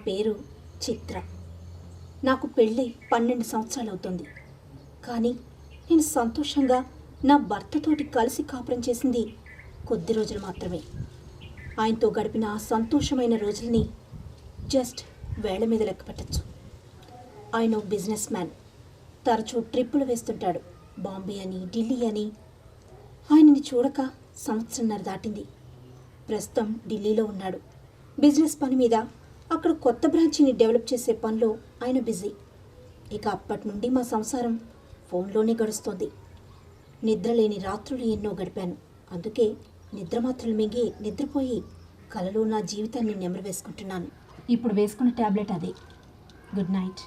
పేరు చిత్ర. నాకు పెళ్ళై 12 సంవత్సరాలు అవుతుంది. కానీ నేను సంతోషంగా నా భర్తతోటి కలిసి కాపురం చేసింది కొద్ది రోజులు మాత్రమే. ఆయనతో గడిపిన ఆ సంతోషమైన రోజుల్ని జస్ట్ వేళ్ల మీద లెక్క పెట్టచ్చు. ఆయన బిజినెస్ మ్యాన్. తరచూ ట్రిప్పులు వేస్తుంటాడు, బాంబే అని, ఢిల్లీ అని. ఆయనని చూడక సంవత్సరంన్నర దాటింది. ప్రస్తుతం ఢిల్లీలో ఉన్నాడు. బిజినెస్ పని మీద అక్కడ కొత్త బ్రాంచిని డెవలప్ చేసే పనిలో ఆయన బిజీ. ఇక అప్పటి నుండి మా సంసారం ఫోన్లోనే గడుస్తోంది. నిద్రలేని రాత్రులు ఎన్నో గడిపాను. అందుకే నిద్రమాత్రలు మింగి నిద్రపోయి కలలో నా జీవితాన్ని నెమరు వేసుకుంటున్నాను. ఇప్పుడు వేసుకున్న టాబ్లెట్ అదే. Good night.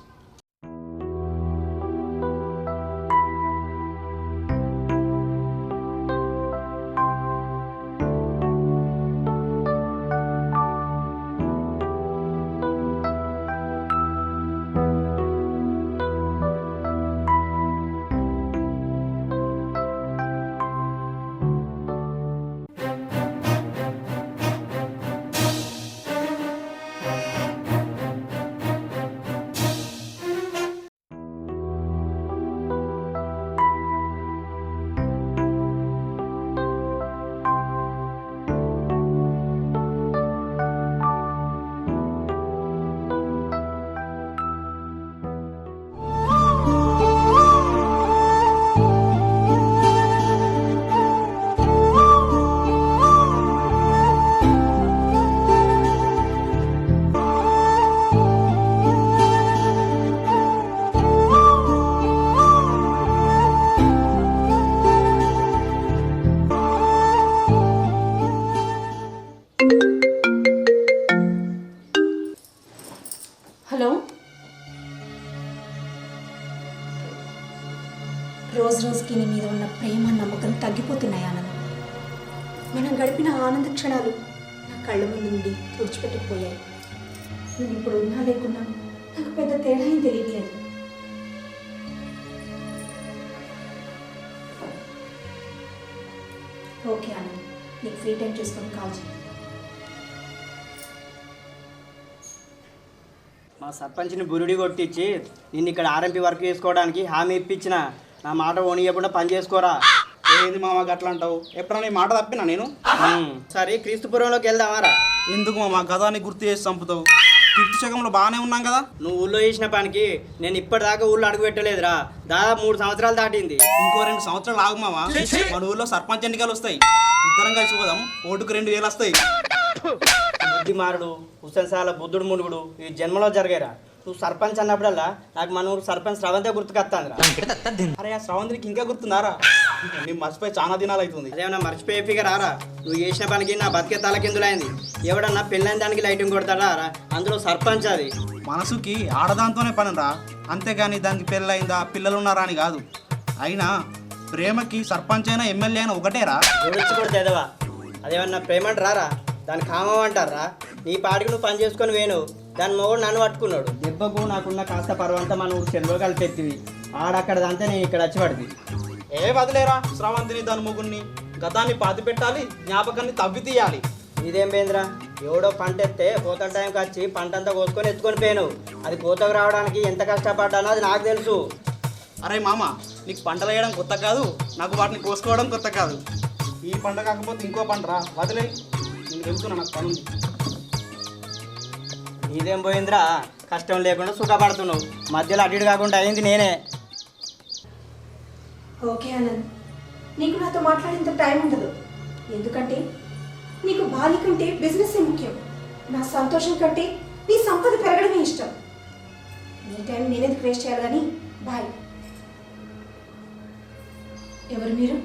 హలో. రోజు రోజుకి నీ మీద ఉన్న ప్రేమ, నమ్మకం తగ్గిపోతున్నాయి ఆనంద్. మనం గడిపిన ఆనంద క్షణాలు నా కళ్ళ ముందు నుండి తుడిచిపెట్టుకుపోయాయి. నేను ఇప్పుడు ఉన్నా లేకున్నా నాకు పెద్ద తేడా ఏం తెలియట్లేదు. ఓకే ఆనంద్, నీకు ఫ్రీ టైం చేసుకొని కాల్ చేయి. మా సర్పంచ్ని బురుడి కొట్టించి నిన్ను ఇక్కడ ఆర్ఎంపీ వర్క్ చేసుకోవడానికి హామీ ఇప్పించిన. నా మాట ఓనియకుండా పని చేసుకోరా. ఏంది మామ గట్లా అంటావు? ఎప్పుడన్నా నీ మాట తప్పినా నేను? సరే క్రీస్తుపురంలోకి వెళ్దామారా? ఎందుకు మామ గదాన్ని గుర్తు చేసి చంపుతావు? కీర్తిశకంలో బాగానే ఉన్నాం కదా. నువ్వు ఊళ్ళో చేసిన పనికి నేను ఇప్పటిదాకా ఊళ్ళో అడుగు పెట్టలేదురా. దాదాపు 3 సంవత్సరాలు దాటింది. ఇంకో 2 సంవత్సరాలు ఆగు మామ. మన ఊళ్ళో సర్పంచ్ ఎన్నికలు వస్తాయి. ఇద్దరం కలిసి పోదాం. ఓటుకు 2000 వస్తాయి. బుద్ధి మారుడు, హుస్సేన్సాల బుద్ధుడు మునుగుడు ఈ జన్మలో జరిగారా. నువ్వు సర్పంచ్ అన్నప్పుడల్లా నాకు మన ఊరు సర్పంచ్ శ్రవంతే గుర్తుకొస్తాను. అరే ఆ శ్రవంతికి ఇంకా గుర్తున్నారా? నేను మర్చిపోయి చాలా దినాలు అవుతుంది. అదేమన్నా మర్చిపోయే ఫిగర్ రారా? నువ్వు చేసిన పనికి నా బతికే తలకిందులైంది. ఎవడన్నా పెళ్ళైన దానికి లైటింగ్ కొడతాడా రా? అందులో సర్పంచ్ అది. మనసుకి ఆడదాంతోనే పని రా, అంతేగాని దానికి పెళ్ళయిందా పిల్లలు ఉన్నారా అని కాదు. అయినా ప్రేమకి సర్పంచ్ అయినా ఎమ్మెల్యే అయినా ఒకటేరా. గురించి కూడా చదవా. అదేమన్నా ప్రేమంట రారా? దాని కామం అంటారా? నీ పాటికి నువ్వు పని చేసుకొని వేను, దాని మొగుడు నన్ను పట్టుకున్నాడు. దెబ్బకు నాకున్న కాస్త పర్వంతా మన ఊరు చెరువులో కలిపెత్తివి. ఆడక్కడదంతా నేను ఇక్కడ వచ్చి పడింది. ఏ వదిలేరా శ్రవంతిని దాని మొగుడిని. గతాన్ని పాతి పెట్టాలి, జ్ఞాపకాన్ని తవ్వి తీయాలి. ఇదేం పోయిందిరా? ఎవడో పంట ఎత్తే కోత టైంకి వచ్చి పంట అంతా కోసుకొని ఎత్తుకొని పోయాను. అది కోతకు రావడానికి ఎంత కష్టపడ్డానో అది నాకు తెలుసు. అరే మామ, నీకు పంటలు వేయడం కొత్త కాదు, నాకు వాటిని కోసుకోవడం కొత్త కాదు. ఈ పంట కాకపోతే ఇంకో పంట రా, వదిలే. నేను వెళ్తున్నా, నాకు పని ఉంది. ఇదేం పోయిందిరా? కష్టం లేకుండా సుఖపడుతున్నావు. మధ్యలో అటు ఇటు కాకుండా అయింది నేనే. ఓకే ఆనంద్, నీకు నాతో మాట్లాడేంత టైం ఉండదు. ఎందుకంటే నీకు భార్య కంటే బిజినెస్ ముఖ్యం. నా సంతోషం కంటే నీ సంపద పెరగడమే ఇష్టం. నీ టైం నేనెందుకు వేస్ట్ చేయాలి కానీ బాయ్. ఎవరు మీరు?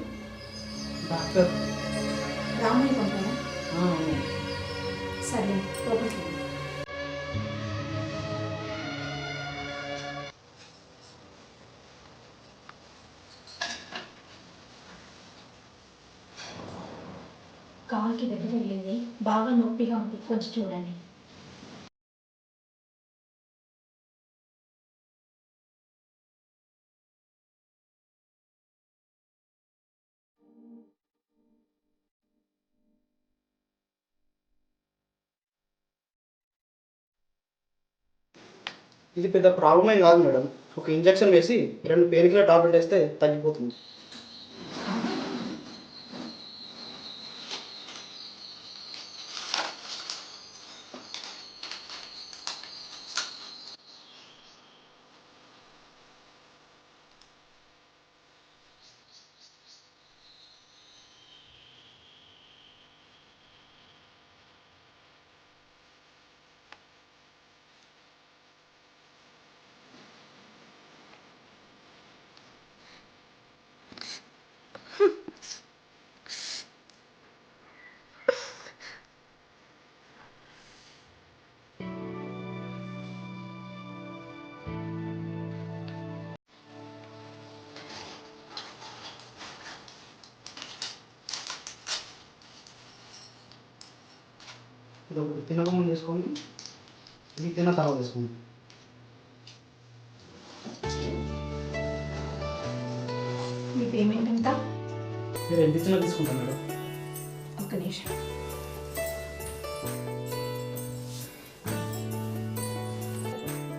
డాక్టర్ రామయ్య పంపారా? సరే లోపలికి. కాలుకి దగ్గర వెళ్ళింది, బాగా నొప్పిగా ఉంది, కొంచెం చూడండి. ఇది పెద్ద ప్రాబ్లం ఏం కాదు మేడం. ఒక ఇంజెక్షన్ వేసి 2 పెయిన్ కిల్లర్ టాబ్లెట్ వేస్తే తగ్గిపోతుంది. ఇది ఒకటి తినక ముందు తీసుకోండి, ఇది తిన్న తర్వాత తీసుకోండి. మీ పేమెంట్ ఎంత? మీరు ఎంత ఇచ్చినా తీసుకుంటాను మేడం. ఒక్క నిమిషం.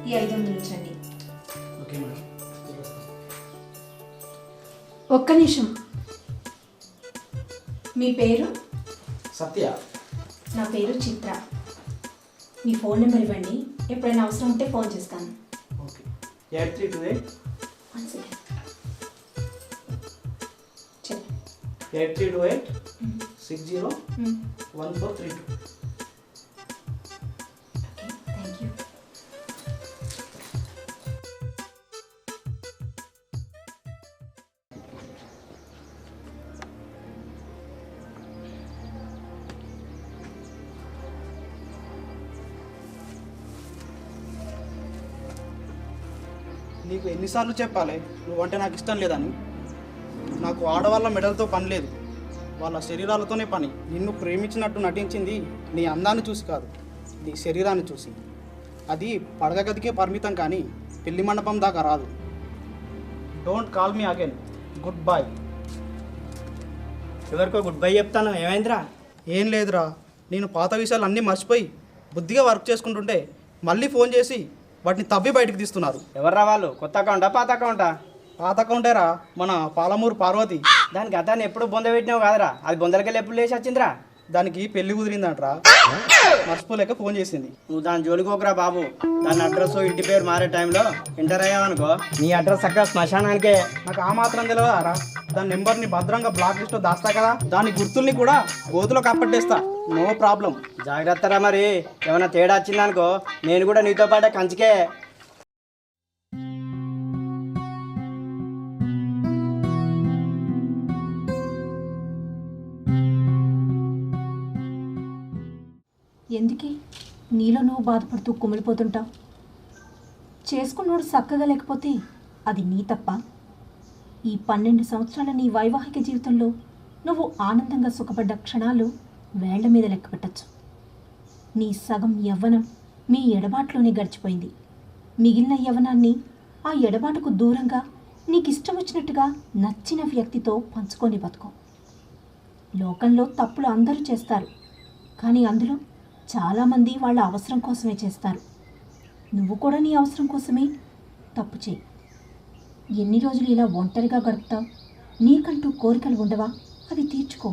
ఈ 500 ఉంచండి. Okay madam. ఒక్క నిమిషం. మీ పేరు? సత్య. నా పేరు చిత్ర. మీ ఫోన్ నెంబర్ ఇవ్వండి, ఎప్పుడైనా అవసరం ఉంటే ఫోన్ చేస్తాను. ఓకే. 8328 1 సెకండ్. చెప్పు. 8328 60 1432. Okay, thank you. నీకు ఎన్నిసార్లు చెప్పాలి నువ్వంటే నాకు ఇష్టం లేదని? నాకు ఆడవాళ్ళ మెడలతో పని లేదు, వాళ్ళ శరీరాలతోనే పని. నిన్ను ప్రేమించినట్టు నటించింది నీ అందాన్ని చూసి కాదు, నీ శరీరాన్ని చూసి. అది పడక గదికే పరిమితం కానీ పెళ్లి మండపం దాకా రాదు. Don't call me again. Good bye. ఎవరికో గుడ్ బై చెప్తాను, ఏమైందిరా? ఏం లేదురా, నేను పాత విషయాలు అన్నీ మర్చిపోయి బుద్ధిగా వర్క్ చేసుకుంటుంటే మళ్ళీ ఫోన్ చేసి వాటిని తవ్వి బయటకు తీస్తున్నారు. ఎవర్రా వాళ్ళు? కొత్త అకౌంటా పాత అకౌంటా? పాత అకౌంటేరా, మన పాలమూరు పార్వతి. దానికి గతాన్ని ఎప్పుడు బొంద పెట్టినావు కాదురా, అది బొందలకెళ్ళి ఎప్పుడు లేచి వచ్చిందిరా? దానికి పెళ్లి కుదిరిందంటరా, మర్చిపోలేక ఫోన్ చేసింది. నువ్వు దాని జోలికోకరా బాబు. దాని అడ్రస్ ఇంటి పేరు మారే టైంలో ఎంటర్ అయ్యావనుకో, నీ అడ్రస్ అక్కడ శ్మశానానికే. నాకు ఆ మాత్రం తెలియదారా? దాని నెంబర్ని భద్రంగా బ్లాక్ లిస్ట్లో దాస్తా కదా, దాని గుర్తుల్ని కూడా గోతులో కప్పట్టేస్తా. No problem. జాగ్రత్తరా, మరి ఏమైనా తేడా వచ్చిందనుకో నేను కూడా నీతో పాటే కంచికే. ఎందుకే నీలో నువ్వు బాధపడుతూ కుమిలిపోతుంటావు? చేసుకున్నోడు చక్కగా లేకపోతే అది నీ తప్ప? ఈ 12 సంవత్సరాల నీ వైవాహిక జీవితంలో నువ్వు ఆనందంగా సుఖపడ్డ క్షణాలు వేళ్ల మీద లెక్క పెట్టచ్చు. నీ సగం యవ్వనం మీ ఎడబాటులోనే గడిచిపోయింది. మిగిలిన యవ్వనాన్ని ఆ ఎడబాటుకు దూరంగా నీకు ఇష్టం వచ్చినట్టుగా నచ్చిన వ్యక్తితో పంచుకొని బతుకో. లోకంలో తప్పులు అందరూ చేస్తారు, కానీ అందులో చాలామంది వాళ్ళ అవసరం కోసమే చేస్తారు. నువ్వు కూడా నీ అవసరం కోసమే తప్పు చేయి. ఎన్ని రోజులు ఇలా ఒంటరిగా గడుపుతావు? నీకంటూ కోరికలు ఉండవా? అవి తీర్చుకో.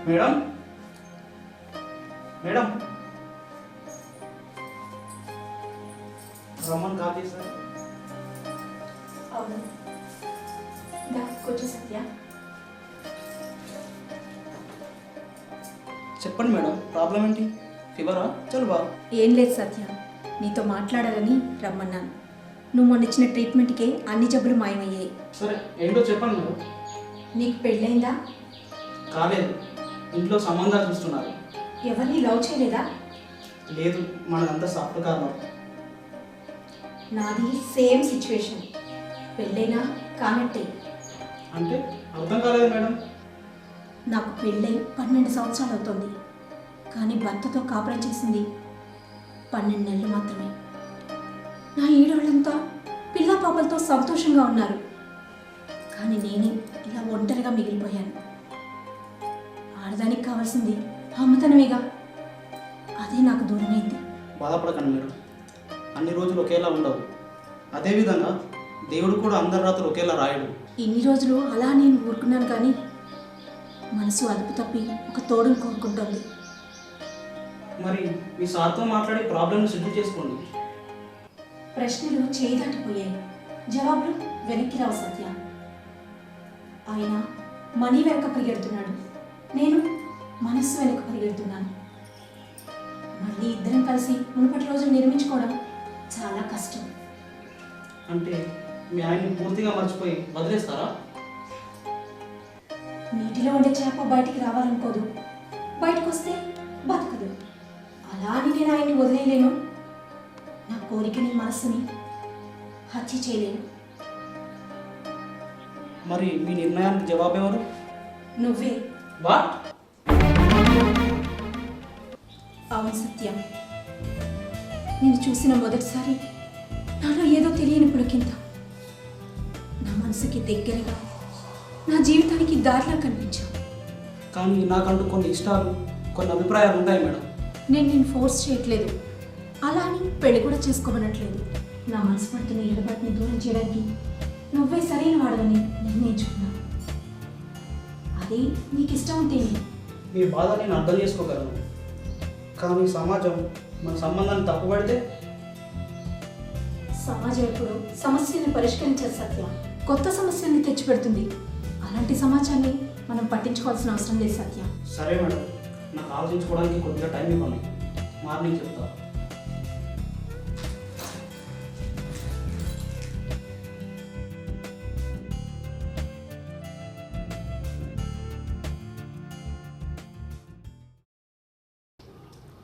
మేడం, మేడం, రమ్మని కాల్ చేశారు. అవును, కొంచెం సత్య. చెప్పండి మేడం, ప్రాబ్లం ఏంటి? ఫీవరా? చలువా? ఏం లేదు సత్య, నీతో మాట్లాడాలని రమ్మన్నాను. నువ్వు మొన్న ఇచ్చిన ట్రీట్మెంట్కే అన్ని జబ్బులు మాయమయ్యాయి. సరే, ఏంటో చెప్పండి మేడం. నీకు పెళ్ళైందా? కాలేదు, ఇంట్లో సంబంధాలు చూస్తున్నారు. ఎవరిని లవ్ చేయలేదా? లేదు, మనదంతా సాఫ్ట్ కార్నర్. నాది సేమ్ సిచ్యువేషన్. పెళ్ళైనా కానట్టే. అంటే అర్థం కాలేదు మేడం. నాకు పెళ్ళై 12 సంవత్సరాలు అవుతుంది, కానీ భర్తతో కాపురం చేసింది 12 నెలలు మాత్రమే. నా ఈడవాళ్ళంతా పిల్ల పాపలతో సంతోషంగా ఉన్నారు, కానీ నేనే ఇలా ఒంటరిగా మిగిలిపోయాను. ఆడదానికి కావాల్సింది అమ్మతనమేగా, అదే నాకు దూరమైంది. బాధపడకండి మీరు. అన్ని రోజులు ఒకేలా ఉండవు. అదేవిధంగా దేవుడు కూడా అందరి రాత్రులు ఒకేలా రాయడు. ఇన్ని రోజులు అలా నేను ఊరుకున్నాను, కానీ మనసు అదుపు తప్పి ఒక తోడును కోరుకుంటోంది. మరి మీ సార్తో మాట్లాడి ప్రాబ్లమ్ని సెటిల్ చేసుకోండి. ప్రశ్నలు చేయి దాటిపోయాయి, జవాబులు వెనక్కి రావు సత్య. ఆయన మనీ వెనక పరిగెడుతున్నాడు, నేను మనస్సు వెనక పరిగెడుతున్నాను. మళ్ళీ ఇద్దరం కలిసి మునుపటి రోజులు నిర్మించుకోవడం చాలా కష్టం. అంటే మీ ఆయన్ని పూర్తిగా మర్చిపోయి వదిలేస్తారా? నీటిలో ఉండే చేప బయటికి రావాలనుకోదు, బయటకు వస్తే బతకదు. అలా అని నేను ఆయన్ని వదిలేయలేను. నా కోరికని మనస్సుని హత్య చేయలేను. మరి మీ నిర్ణయానికి జవాబు ఎవరు? నువ్వే. వాట్? అవును సత్యం, నేను చూసిన మొదటిసారి నాలో ఏదో తెలియని పులకింత నా మనసుకి దగ్గరగా, నా జీవితానికి దారిలా కనిపించావు. కానీ నాకంటూ కొన్ని ఇష్టాలు, కొన్ని అభిప్రాయాలు ఉంటాయి మేడం. నేను ఫోర్స్ చేయట్లేదు, అలా అని పెళ్లి కూడా చేసుకోమనట్లేదు. నా మనసు పడుతున్న ఎడబాటుని దూరం చేయడానికి నువ్వే సరైన వాడవని నిర్ణయించుకున్నాను. అదే నీకు ఇష్టం ఉంటేనే. మీ బాధ నేను అర్థం చేసుకోగలను. కానీ సమాజం మన సంబంధాన్ని తప్పుపడితే? సమాజం ఎప్పుడు సమస్యని పరిష్కరించాలి సత్య, కొత్త సమస్యల్ని తెచ్చిపెడుతుంది. అలాంటి సమాజాన్ని మనం పట్టించుకోవాల్సిన అవసరం లేదు సత్య. సరే మేడం, నాకు ఆలోచించుకోవడానికి కొద్దిగా టైం ఇవ్వండి. మార్నింగ్ చెప్తా.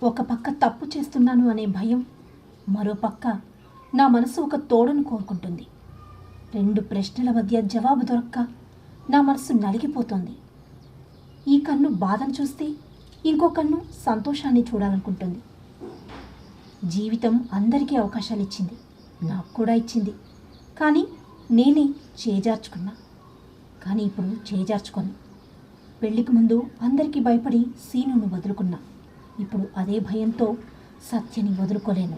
ఒక పక్క తప్పు చేస్తున్నాను అనే భయం, మరో పక్క నా మనసు ఒక తోడును కోరుకుంటుంది. రెండు ప్రశ్నల మధ్య జవాబు దొరక్క నా మనసు నలిగిపోతుంది. ఈ కన్ను బాధను చూస్తే ఇంకో కన్ను సంతోషాన్ని చూడాలనుకుంటుంది. జీవితం అందరికీ అవకాశాలు ఇచ్చింది, నాకు కూడా ఇచ్చింది. కానీ నేనే చేజార్చుకున్నా. కానీ ఇప్పుడు చేజార్చుకోను. పెళ్లికి ముందు అందరికీ భయపడి సీనును వదులుకున్నా. ఇప్పుడు అదే భయంతో సత్యని వదులుకోలేను.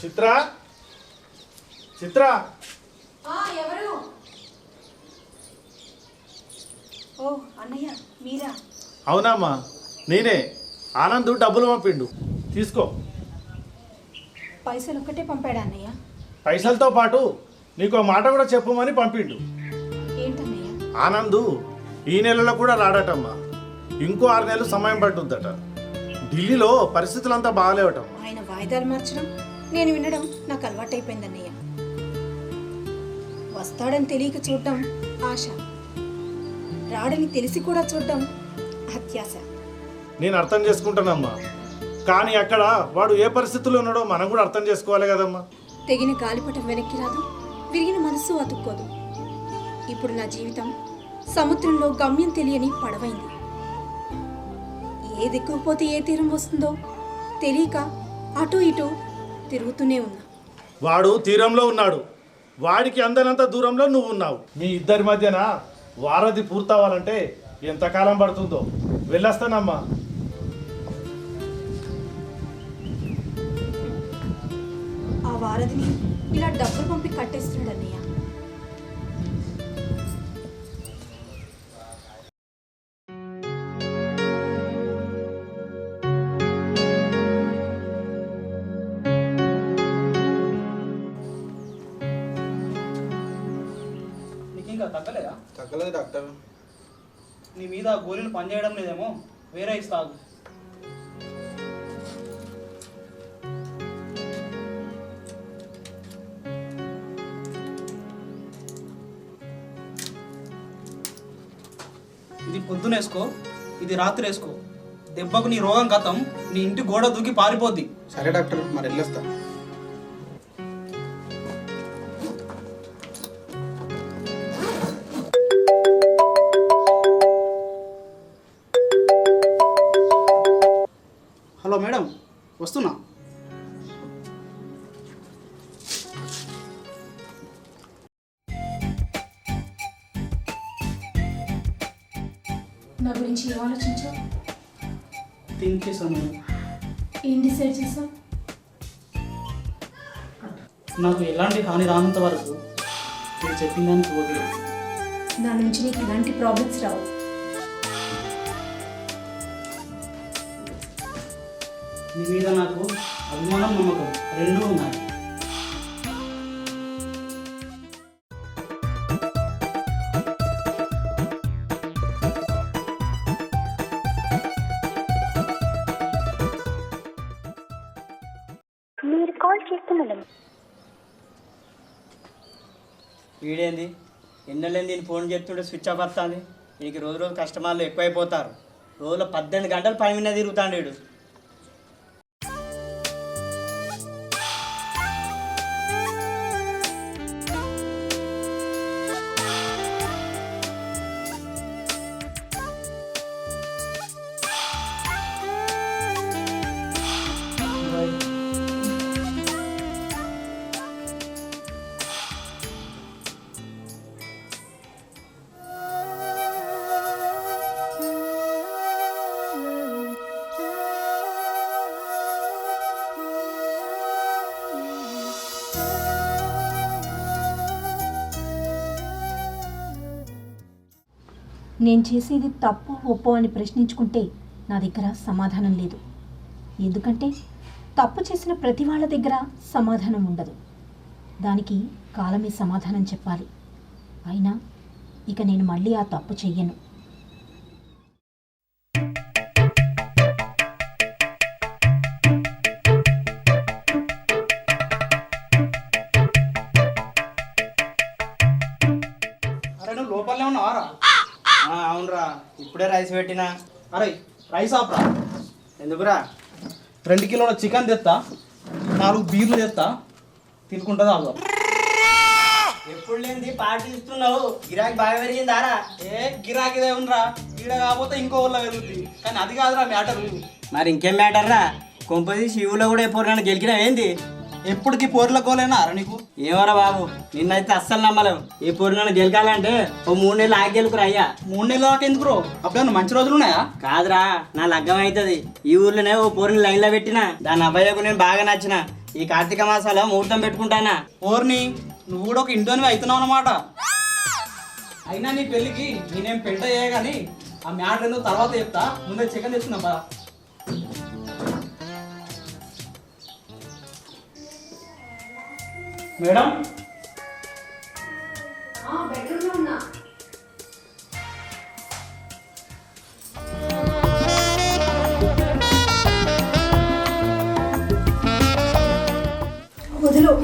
చిత్ర, చిత్ర, ఎవరు? ఓ అన్నయ్య, మీరా? అవునమ్మా నేనే. ఆనంద్ డబ్బులు పంపిండు, తీసుకో. పైసలు ఒక్కటే పంపాడా అన్నయ్య? పైసలతో పాటు నీకు మాట కూడా చెప్పమని పంపిండు. ఏంటన్నయ్య? ఆనంద్ ఈ నెలలో కూడా రాడటమ్మా. ఇంకో 6 నెలలు సమయం పట్టుద్దట. ఢిల్లీలో పరిస్థితులంతా బాగాలేవటమ్మా. ఆయన వాయిదాలు మార్చడం నేను వినడం నాకు అలవాటైపోయింది అన్నయ్య. వస్తాడని తెలియక చూడటం ఆశ, రాడని తెలిసి కూడా చూడటం అత్యాశ. నేను అర్థం చేసుకుంటానమ్మా, కానీ అక్కడ వాడు ఏ పరిస్థితుల్లో ఉన్నాడో మనం కూడా అర్థం చేసుకోవాలి కదమ్మా. తెగిన గాలిపటం వెనక్కి రాదు, విరిగిన మనస్సు అతుక్కోదు. ఇప్పుడు నా జీవితం సముద్రంలో గమ్యం తెలియని పడవైంది. ఏ దిక్కుపోతే ఏ తీరం వస్తుందో తెలియక అటు ఇటు తిరుగుతూనే ఉన్నా. వాడు తీరంలో ఉన్నాడు, వాడికి అందనంత దూరంలో నువ్వు ఉన్నావు. మీ ఇద్దరి మధ్యన వారధి పూర్తవ్వాలంటే ఎంతకాలం పడుతుందో. వెళ్ళొస్తానమ్మా. ఆ వారధిని ఇలా డబ్బులు పంపి కట్టేస్తున్నాడు అన్నయ్య. నీకు ఇంకా తగ్గలేదా? తగ్గలేదు డాక్టర్. నీ మీద గోళీలు పనిచేయడం లేదేమో, వేరే ఇస్తాగు. ఇది పొద్దున వేసుకో, ఇది రాత్రి వేసుకో. దెబ్బకు నీ రోగం గతం, నీ ఇంటి గోడ దూకి పారిపోద్ది. సరే డాక్టర్, మరి వెళ్ళొస్తా. హలో మేడం, వస్తున్నా. నా గురించి ఏం ఆలోచించావు? థింక్ చేశాను మేడం. ఏం డిసైడ్ చేసావు? నాకు ఎలాంటి హాని రానంత వరకు నేను చెప్పిన దానికి వదిలేదు. నా నుంచి నీకు ఇలాంటి ప్రాబ్లమ్స్ రావు. నీ మీద నాకు అభిమానం, నమ్మకం రెండూ ఉన్నాయి. మీరు కాల్ చేస్తున్న వీడేంది ఎన్నెళ్ళేంది దీన్ని ఫోన్ చేస్తుంటే స్విచ్ ఆఫ్ వస్తుంది. దీనికి రోజు రోజు కస్టమర్లు ఎక్కువైపోతారు. రోజులో 18 గంటలు పని మీద తిరుగుతాడు వీడు. నేను చేసేది తప్పు ఒప్పో అని ప్రశ్నించుకుంటే నా దగ్గర సమాధానం లేదు. ఎందుకంటే తప్పు చేసిన ప్రతి వాళ్ళ దగ్గర సమాధానం ఉండదు. దానికి కాలమే సమాధానం చెప్పాలి. అయినా ఇక నేను మళ్ళీ ఆ తప్పు చెయ్యను. అరే నువ్వు లోపలనే ఉన్నావారా? అవునరా, ఇప్పుడే రైస్ పెట్టినా. అరే రైస్ ఆపరా. ఎందుకురా? 2 కిలోల చికెన్ తెస్తా, 4 బీర్లు తెస్తా, తినుకుంటుందా అవ్వ. ఎప్పుడు లేనిది పార్టీ ఇస్తున్నావు. గిరాకీ బాగా పెరిగిందారా? గిరాకీదే ఉందిరా, ఈడ కాకపోతే ఇంకో ఊళ్ళో పెరుగుతుంది. కానీ అది కాదురా మ్యాటరు. మరి ఇంకేం మ్యాటర్ రా? కొంపది శివులో కూడా ఎప్పుడు గెలికినావు ఏంది? ఎప్పటికి పోర్ల కోలేనా అరా నీకు? ఏమరా బాబు, నిన్నైతే అస్సలు నమ్మలేము. ఈ పూర్ణను గెలకాలంటే ఓ 3 నెలలు ఆగి గెలుకురా అయ్యా. 3 నెలల దాకా ఎందుకు? అప్పుడేమన్నా మంచి రోజులు ఉన్నాయా? కాదురా, నా లగ్గం అవుతుంది. ఈ ఊర్లోనే ఓ పూర్ణి లైన్లో పెట్టినా. దాని అబ్బాయికు నేను బాగా నచ్చిన. ఈ కార్తీక మాసాలో ముహూర్తం పెట్టుకుంటానా. ఓర్ని, నువ్వు కూడా ఒక ఇంటోనివి అవుతున్నావు అన్నమాట. అయినా నీ పెళ్ళికి నేనేం పెంట చేయగాని ఆ మ్యాటర్ ఎందుకు తర్వాత చెప్తా. ముందే చికెన్ తెచ్చుకున్నా బా. మేడం, వదిలో.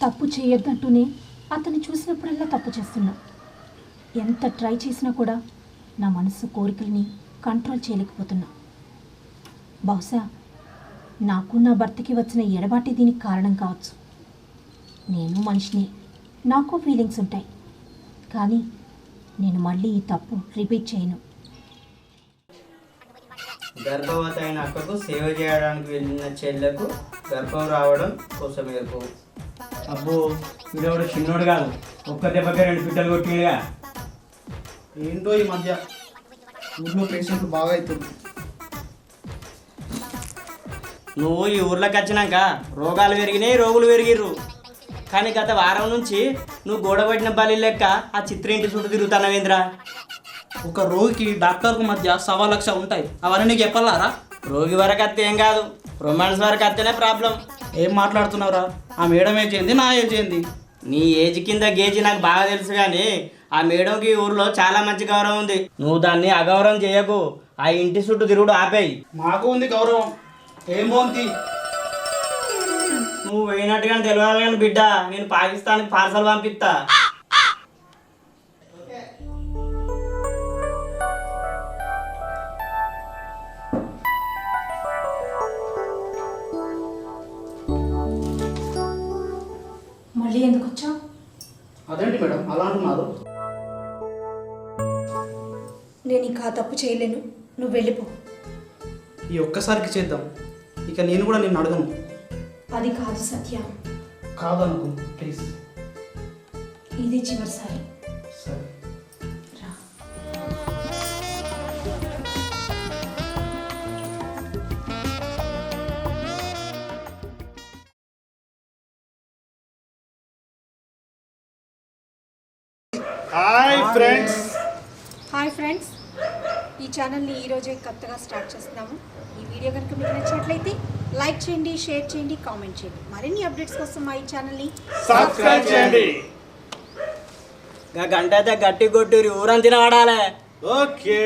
తప్పు చేయొద్దంటూనే అతన్ని చూసినప్పుడల్లా తప్పు చేస్తున్నా. ఎంత ట్రై చేసినా కూడా నా మనసు కోరికల్ని కంట్రోల్ చేయలేకపోతున్నా. బహుశా నాకు నా భర్తకి వచ్చిన ఎడబాటి దీనికి కారణం కావచ్చు. నేను మనిషిని, నాకు ఫీలింగ్స్ ఉంటాయి. కానీ నేను మళ్ళీ ఈ తప్పు రిపీట్ చేయను. గర్భవతి అయిన అక్కకు సేవ చేయడానికి వెళ్ళిన చెల్లెకు గర్భం రావడం కోసం ఎరుపు. అబ్బో, వీడెవడు చిన్నోడు కాదు. ఒక్క దెబ్బకే 2 బిడ్డలు కొట్టిగా. ఏంటో ఈ మధ్య ఊళ్ళో పేషెంట్లు బాగా అవుతుంది. నువ్వు ఈ ఊర్లోకి వచ్చినాక రోగాలు పెరిగినాయి, రోగులు పెరిగిర్రు. కానీ గత వారం నుంచి నువ్వు గోడబడిన బలి లెక్క ఆ చిత్ర ఇంటి చుట్టూ తిరుగుతున్నావేంద్రా? ఒక రోగికి డాక్టర్కు మధ్య 1,00,000 ఉంటాయి. అవన్నీ నీకు చెప్పాలారా? రోగి వరకు వస్తే ఏం కాదు, రొమాన్స్ వరకు వస్తేనే ప్రాబ్లం. ఏం మాట్లాడుతున్నావురా? ఆ మేడం ఏం చేయండి, నా ఏం చేయండి. నీ ఏజ్ కింద గేజీ నాకు బాగా తెలుసు కానీ ఆ మేడంకి ఈ ఊర్లో చాలా మంచి గౌరవం ఉంది. నువ్వు దాన్ని అగౌరవం చేయకు. ఆ ఇంటి చుట్టూ తిరుగుడు ఆపేయి. మాకు ఉంది గౌరవం. ఏం బాగుంది. నువ్వు పోయినట్టుగానే తెలియాలి కానీ బిడ్డ, నేను పాకిస్తాన్కి పార్సల్ పంపిస్తా. మళ్ళీ ఎందుకు వచ్చావు? అదేంటి మేడం అలా అంటున్నారు? నేను ఇంకా ఆ తప్పు చేయలేను, నువ్వు వెళ్ళిపో. ఈ ఒక్కసారికి చేద్దాం, ఇక నేను కూడా నిన్ను అడగను. అది కాదు సత్య, కాదనుకు ప్లీజ్. ఇదే చివరిసారి. సరే. రా. Hi friends. హాయ్ ఫ్రెండ్స్, ఈ ఛానల్ని ఈరోజే కొత్తగా స్టార్ట్ చేస్తున్నాము. ఈ వీడియో కనుక మీకు నచ్చినట్లయితే లైక్ చేయండి, షేర్ చేయండి, కామెంట్ చేయండి. మరిన్ని అప్డేట్స్ కోసం మా ఈ ఛానల్ని సబ్స్క్రైబ్ చేయండి. గంట అయితే గట్టి కొట్టురి ఊరంతిన వాడాలే. ఓకే.